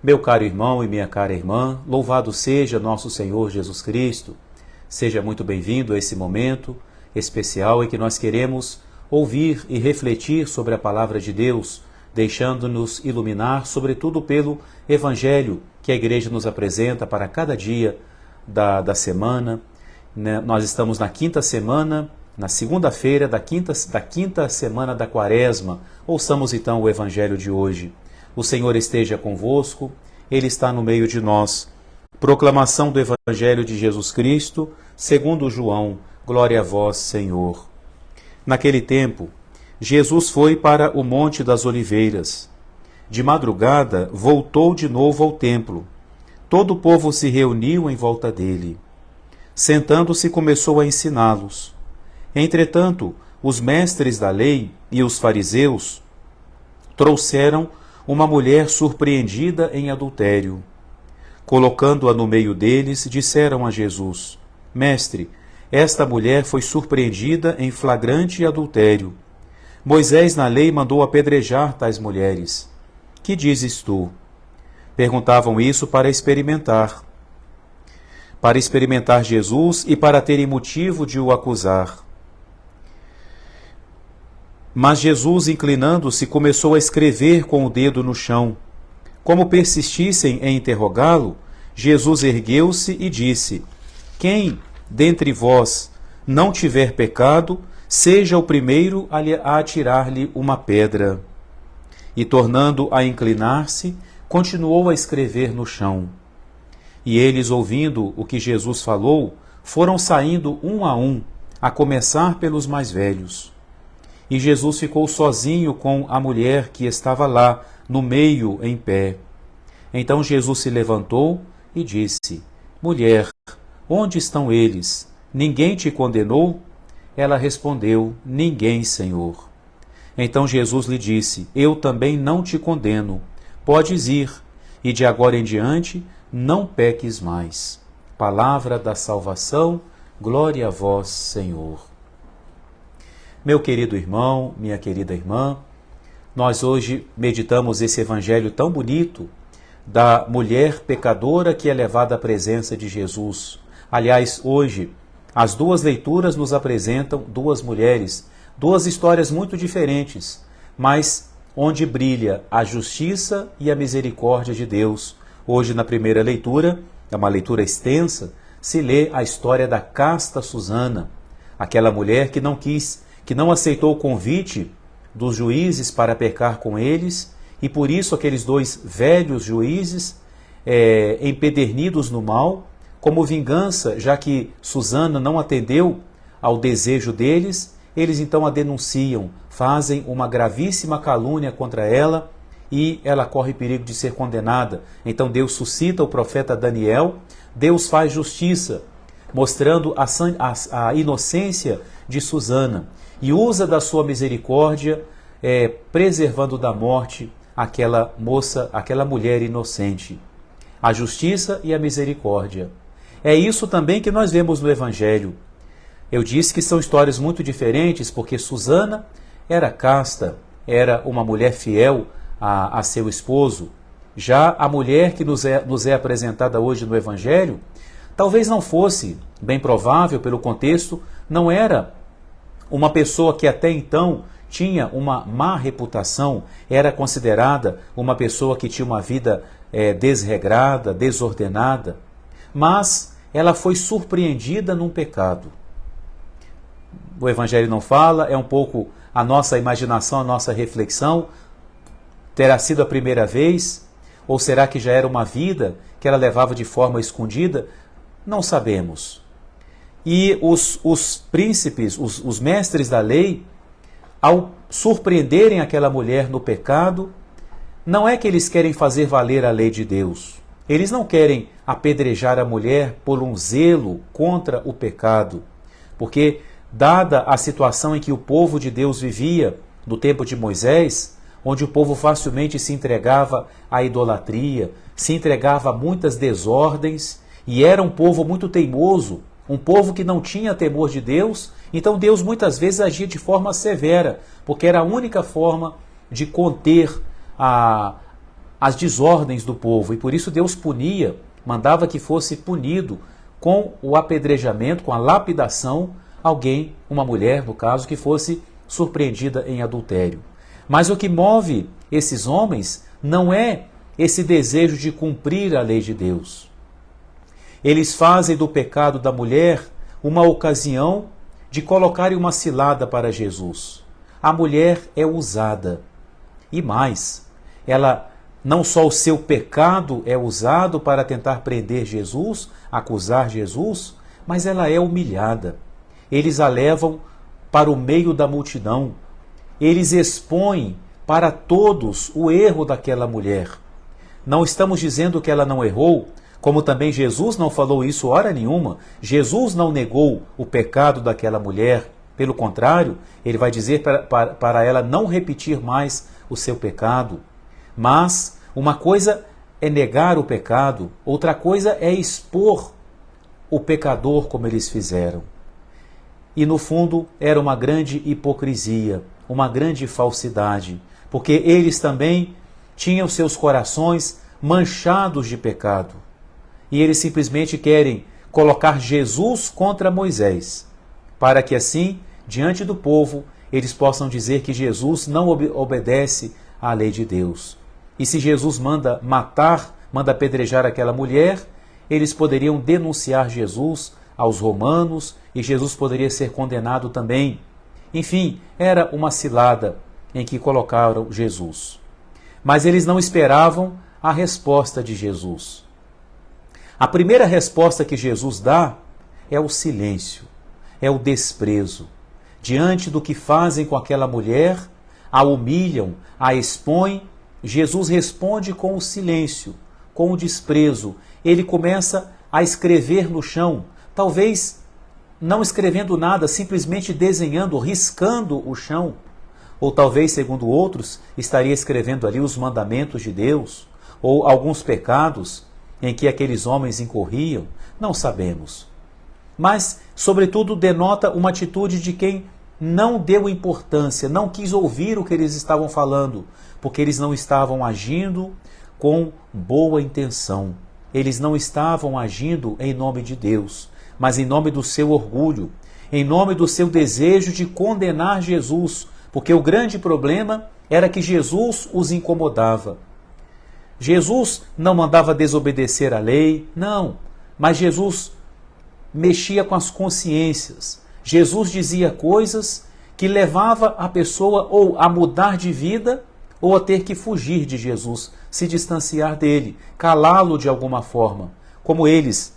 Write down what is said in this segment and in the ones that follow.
Meu caro irmão e minha cara irmã, louvado seja nosso Senhor Jesus Cristo. Seja muito bem-vindo a esse momento especial em que nós queremos ouvir e refletir sobre a palavra de Deus, deixando-nos iluminar, sobretudo pelo Evangelho que a Igreja nos apresenta para cada dia da semana. Nós estamos na quinta semana, na segunda-feira da quinta semana da Quaresma. Ouçamos então o Evangelho de hoje. O Senhor esteja convosco, Ele está no meio de nós. Proclamação do Evangelho de Jesus Cristo, segundo João. Glória a vós, Senhor. Naquele tempo, Jesus foi para o Monte das Oliveiras. De madrugada, voltou de novo ao templo. Todo o povo se reuniu em volta dele. Sentando-se, começou a ensiná-los. Entretanto, os mestres da lei e os fariseus trouxeram uma mulher surpreendida em adultério. Colocando-a no meio deles, disseram a Jesus: Mestre, esta mulher foi surpreendida em flagrante adultério. Moisés na lei mandou apedrejar tais mulheres. Que dizes tu? Perguntavam isso para experimentar Jesus e para terem motivo de o acusar. Mas Jesus, inclinando-se, começou a escrever com o dedo no chão. Como persistissem em interrogá-lo, Jesus ergueu-se e disse: Quem dentre vós não tiver pecado, seja o primeiro a atirar-lhe uma pedra. E, tornando a inclinar-se, continuou a escrever no chão. E eles, ouvindo o que Jesus falou, foram saindo um, a começar pelos mais velhos. E Jesus ficou sozinho com a mulher que estava lá, no meio, em pé. Então Jesus se levantou e disse: Mulher, onde estão eles? Ninguém te condenou? Ela respondeu: Ninguém, Senhor. Então Jesus lhe disse: Eu também não te condeno. Podes ir, e de agora em diante não peques mais. Palavra da salvação, glória a vós, Senhor. Meu querido irmão, minha querida irmã, nós hoje meditamos esse evangelho tão bonito da mulher pecadora que é levada à presença de Jesus. Aliás, hoje, as duas leituras nos apresentam duas mulheres, duas histórias muito diferentes, mas onde brilha a justiça e a misericórdia de Deus. Hoje, na primeira leitura, é uma leitura extensa, se lê a história da casta Susana, aquela mulher que não aceitou o convite dos juízes para pecar com eles, e por isso aqueles dois velhos juízes, empedernidos no mal, como vingança, já que Susana não atendeu ao desejo deles, eles então a denunciam, fazem uma gravíssima calúnia contra ela e ela corre perigo de ser condenada. Então Deus suscita o profeta Daniel, Deus faz justiça, mostrando a inocência de Susana e usa da sua misericórdia, preservando da morte aquela moça, aquela mulher inocente. A justiça e a misericórdia. É isso também que nós vemos no Evangelho. Eu disse que são histórias muito diferentes, porque Susana era casta, era uma mulher fiel a seu esposo. Já a mulher que nos é apresentada hoje no Evangelho, talvez não fosse, bem provável pelo contexto, não era uma pessoa que até então tinha uma má reputação, era considerada uma pessoa que tinha uma vida desregrada, desordenada, mas ela foi surpreendida num pecado. O Evangelho não fala, é um pouco a nossa imaginação, a nossa reflexão. Terá sido a primeira vez? Ou será que já era uma vida que ela levava de forma escondida? Não sabemos. E os príncipes, os mestres da lei, ao surpreenderem aquela mulher no pecado, não é que eles querem fazer valer a lei de Deus. Eles não querem apedrejar a mulher por um zelo contra o pecado, porque, dada a situação em que o povo de Deus vivia no tempo de Moisés, onde o povo facilmente se entregava à idolatria, se entregava a muitas desordens, e era um povo muito teimoso, um povo que não tinha temor de Deus, então Deus muitas vezes agia de forma severa, porque era a única forma de conter as desordens do povo, e por isso Deus punia, mandava que fosse punido com o apedrejamento, com a lapidação, alguém, uma mulher, no caso, que fosse surpreendida em adultério. Mas o que move esses homens não é esse desejo de cumprir a lei de Deus. Eles fazem do pecado da mulher uma ocasião de colocarem uma cilada para Jesus. A mulher é usada. E mais, ela não só o seu pecado é usado para tentar prender Jesus, acusar Jesus, mas ela é humilhada. Eles a levam para o meio da multidão. Eles expõem para todos o erro daquela mulher. Não estamos dizendo que ela não errou, como também Jesus não falou isso hora nenhuma. Jesus não negou o pecado daquela mulher. Pelo contrário, ele vai dizer para ela não repetir mais o seu pecado. Mas uma coisa é negar o pecado, outra coisa é expor o pecador como eles fizeram. E no fundo era uma grande hipocrisia, uma grande falsidade, porque eles também tinham seus corações manchados de pecado. E eles simplesmente querem colocar Jesus contra Moisés, para que assim, diante do povo, eles possam dizer que Jesus não obedece à lei de Deus. E se Jesus manda matar, manda apedrejar aquela mulher, eles poderiam denunciar Jesus aos romanos e Jesus poderia ser condenado também. Enfim, era uma cilada em que colocaram Jesus. Mas eles não esperavam a resposta de Jesus. A primeira resposta que Jesus dá é o silêncio, é o desprezo. Diante do que fazem com aquela mulher, a humilham, a expõem, Jesus responde com o silêncio, com o desprezo. Ele começa a escrever no chão, talvez não escrevendo nada, simplesmente desenhando, riscando o chão. Ou talvez, segundo outros, estaria escrevendo ali os mandamentos de Deus, ou alguns pecados em que aqueles homens incorriam, não sabemos. Mas, sobretudo, denota uma atitude de quem não deu importância, não quis ouvir o que eles estavam falando, porque eles não estavam agindo com boa intenção. Eles não estavam agindo em nome de Deus, mas em nome do seu orgulho, em nome do seu desejo de condenar Jesus, porque o grande problema era que Jesus os incomodava. Jesus não mandava desobedecer à lei, não, mas Jesus mexia com as consciências. Jesus dizia coisas que levava a pessoa ou a mudar de vida ou a ter que fugir de Jesus, se distanciar dele, calá-lo de alguma forma. Como eles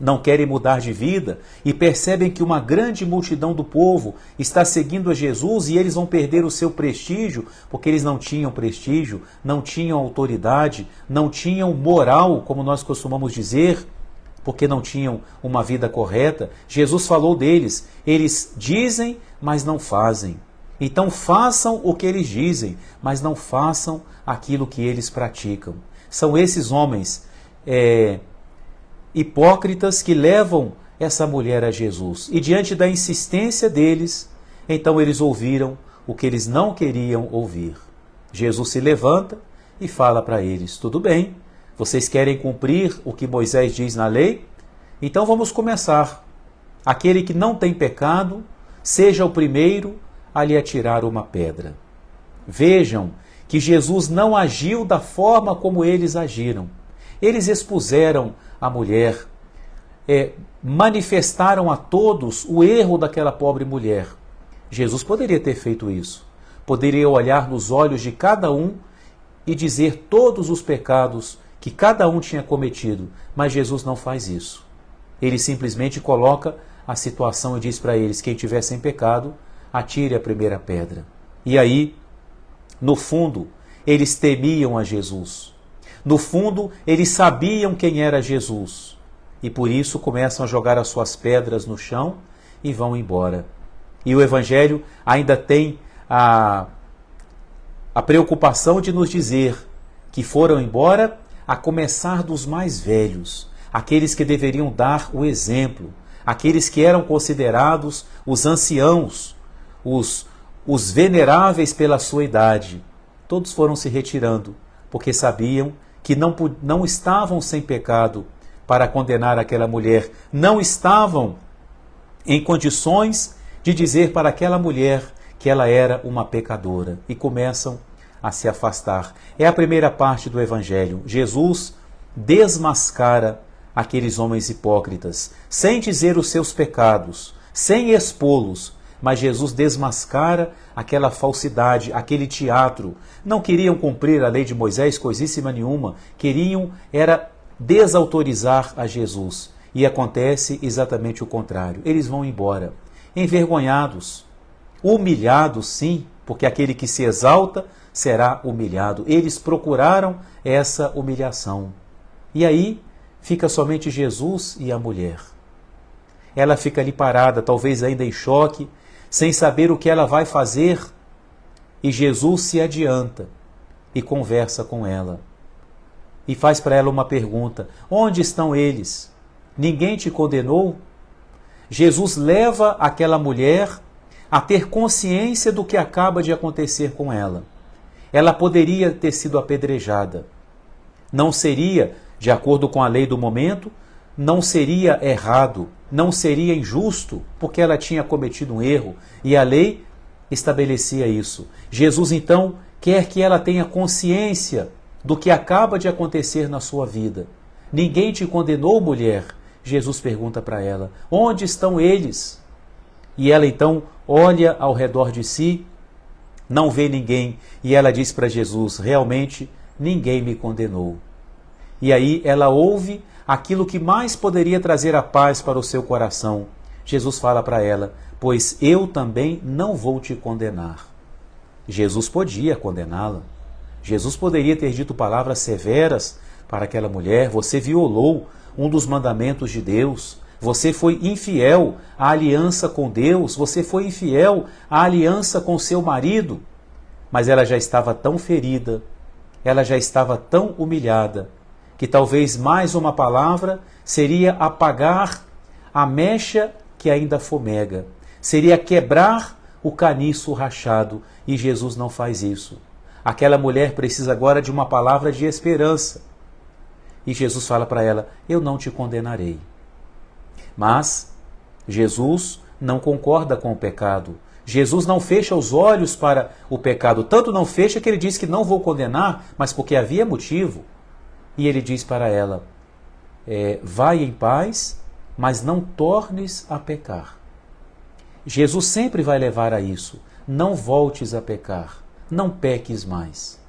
não querem mudar de vida e percebem que uma grande multidão do povo está seguindo a Jesus e eles vão perder o seu prestígio, porque eles não tinham prestígio, não tinham autoridade, não tinham moral, como nós costumamos dizer, porque não tinham uma vida correta. Jesus falou deles, eles dizem, mas não fazem. Então façam o que eles dizem, mas não façam aquilo que eles praticam. São esses homens hipócritas que levam essa mulher a Jesus. E diante da insistência deles, então eles ouviram o que eles não queriam ouvir. Jesus se levanta e fala para eles: tudo bem, vocês querem cumprir o que Moisés diz na lei? Então vamos começar. Aquele que não tem pecado, seja o primeiro a lhe atirar uma pedra. Vejam que Jesus não agiu da forma como eles agiram. Eles expuseram a mulher, manifestaram a todos o erro daquela pobre mulher. Jesus poderia ter feito isso. Poderia olhar nos olhos de cada um e dizer todos os pecados que cada um tinha cometido. Mas Jesus não faz isso. Ele simplesmente coloca a situação e diz para eles: quem tiver sem pecado, atire a primeira pedra. E aí, no fundo, eles temiam a Jesus. No fundo, eles sabiam quem era Jesus. E por isso começam a jogar as suas pedras no chão e vão embora. E o Evangelho ainda tem a preocupação de nos dizer que foram embora a começar dos mais velhos, aqueles que deveriam dar o exemplo, aqueles que eram considerados os anciãos, os veneráveis pela sua idade. Todos foram se retirando, porque sabiam que não estavam sem pecado para condenar aquela mulher, não estavam em condições de dizer para aquela mulher que ela era uma pecadora, e começam a se afastar. É a primeira parte do Evangelho. Jesus desmascara aqueles homens hipócritas, sem dizer os seus pecados, sem expô-los, mas Jesus desmascara aquela falsidade, aquele teatro. Não queriam cumprir a lei de Moisés, coisíssima nenhuma, queriam era desautorizar a Jesus. E acontece exatamente o contrário. Eles vão embora, envergonhados, humilhados sim, porque aquele que se exalta será humilhado. Eles procuraram essa humilhação. E aí fica somente Jesus e a mulher. Ela fica ali parada, talvez ainda em choque, sem saber o que ela vai fazer, e Jesus se adianta e conversa com ela. E faz para ela uma pergunta: onde estão eles? Ninguém te condenou? Jesus leva aquela mulher a ter consciência do que acaba de acontecer com ela. Ela poderia ter sido apedrejada. Não seria, de acordo com a lei do momento, não seria errado, não seria injusto, porque ela tinha cometido um erro e a lei estabelecia isso. Jesus, então, quer que ela tenha consciência do que acaba de acontecer na sua vida. Ninguém te condenou, mulher? Jesus pergunta para ela: onde estão eles? E ela então olha ao redor de si, não vê ninguém, e ela diz para Jesus: realmente ninguém me condenou. E aí ela ouve aquilo que mais poderia trazer a paz para o seu coração. Jesus fala para ela: pois eu também não vou te condenar. Jesus podia condená-la. Jesus poderia ter dito palavras severas para aquela mulher: você violou um dos mandamentos de Deus, você foi infiel à aliança com Deus, você foi infiel à aliança com seu marido. Mas ela já estava tão ferida, ela já estava tão humilhada, que talvez mais uma palavra seria apagar a mecha que ainda fumega, seria quebrar o caniço rachado, e Jesus não faz isso. Aquela mulher precisa agora de uma palavra de esperança. E Jesus fala para ela: eu não te condenarei. Mas Jesus não concorda com o pecado. Jesus não fecha os olhos para o pecado. Tanto não fecha que ele diz que não vou condenar, mas porque havia motivo. E ele diz para ela: vai em paz, mas não tornes a pecar. Jesus sempre vai levar a isso. Não voltes a pecar. Não peques mais.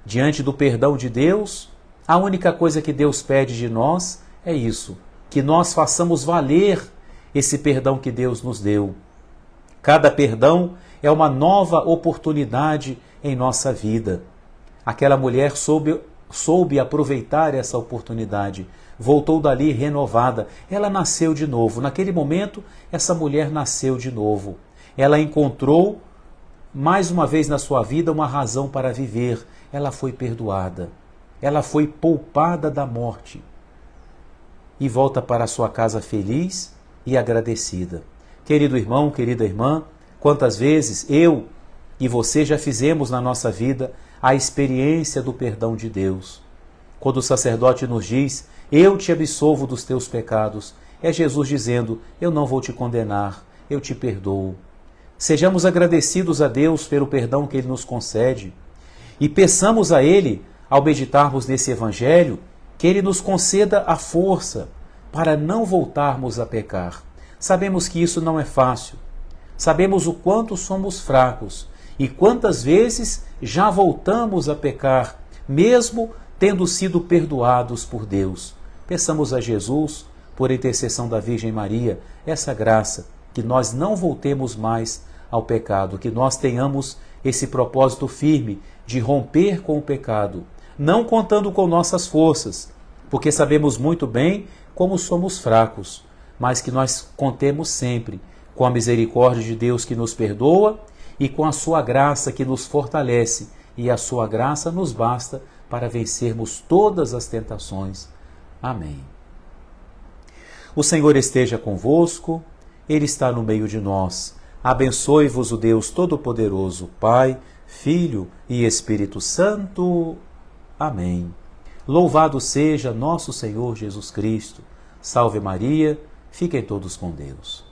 Diante do perdão de Deus, a única coisa que Deus pede de nós é isso: que nós façamos valer esse perdão que Deus nos deu. Cada perdão é uma nova oportunidade em nossa vida. Aquela mulher soube aproveitar essa oportunidade, voltou dali renovada. Ela nasceu de novo. Naquele momento, essa mulher nasceu de novo. Ela encontrou, mais uma vez na sua vida, uma razão para viver. Ela foi perdoada. Ela foi poupada da morte. E volta para a sua casa feliz e agradecida. Querido irmão, querida irmã, quantas vezes eu e você já fizemos na nossa vida a experiência do perdão de Deus. Quando o sacerdote nos diz: eu te absolvo dos teus pecados, é Jesus dizendo: eu não vou te condenar, eu te perdoo. Sejamos agradecidos a Deus pelo perdão que Ele nos concede e peçamos a Ele, ao meditarmos nesse Evangelho, que Ele nos conceda a força para não voltarmos a pecar. Sabemos que isso não é fácil. Sabemos o quanto somos fracos e quantas vezes já voltamos a pecar, mesmo tendo sido perdoados por Deus. Peçamos a Jesus, por intercessão da Virgem Maria, essa graça, que nós não voltemos mais ao pecado, que nós tenhamos esse propósito firme de romper com o pecado, não contando com nossas forças, porque sabemos muito bem como somos fracos, mas que nós contemos sempre com a misericórdia de Deus que nos perdoa e com a sua graça que nos fortalece, e a sua graça nos basta para vencermos todas as tentações. Amém. O Senhor esteja convosco, Ele está no meio de nós. Abençoe-vos o Deus Todo-Poderoso, Pai, Filho e Espírito Santo. Amém. Louvado seja nosso Senhor Jesus Cristo. Salve Maria. Fiquem todos com Deus.